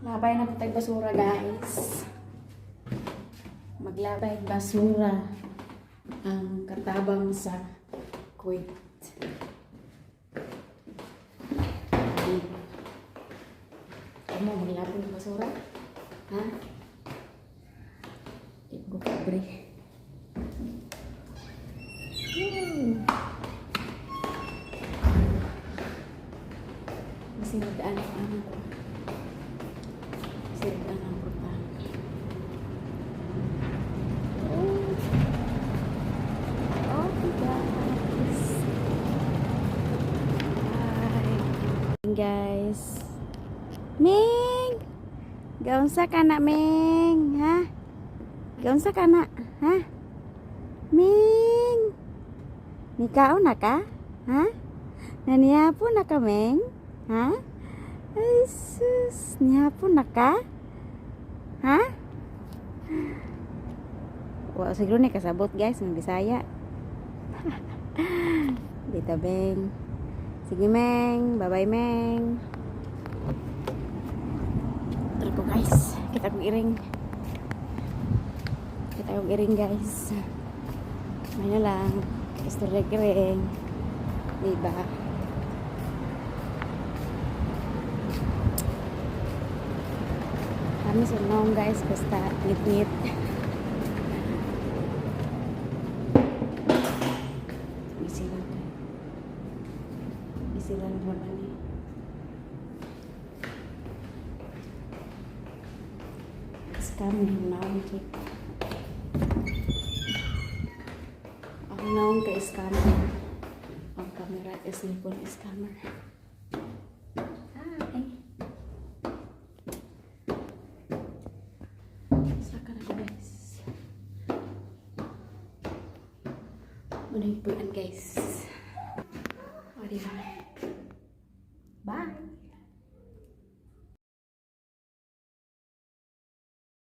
Labay na po tayo basura, guys. Maglabay basura ang katabang sa Kuwait. Kamu maglabay ng basura? Ha? Ibu kabre. Masih nagdaan ang ano ko. Masih nagdaan ang portahan. Oh, guys. Hi. Guys. Ming! Gaunsa ka na, Ming? Ha? Gaunsa ka na? Ha? Ming! Nikao na ka? Ha? Naniyapo na ka, Ming? Ha? Ay, sus! Niyapo na ka? Ha? Wow, siguro ni kasabot, guys, ng Bisaya. Dito, Ming. Sige, Ming. Bye-bye, Ming. Ko guys, kita kong iring guys, may na lang istorya iring, diba? Kami sunong guys, basta ngit-ngit. Isilan naman ni kami naon kay ang naon kay scammer. Ang camera is cellphone scammer. Hi. Saka na guys. Muna guys. O diba? Bye.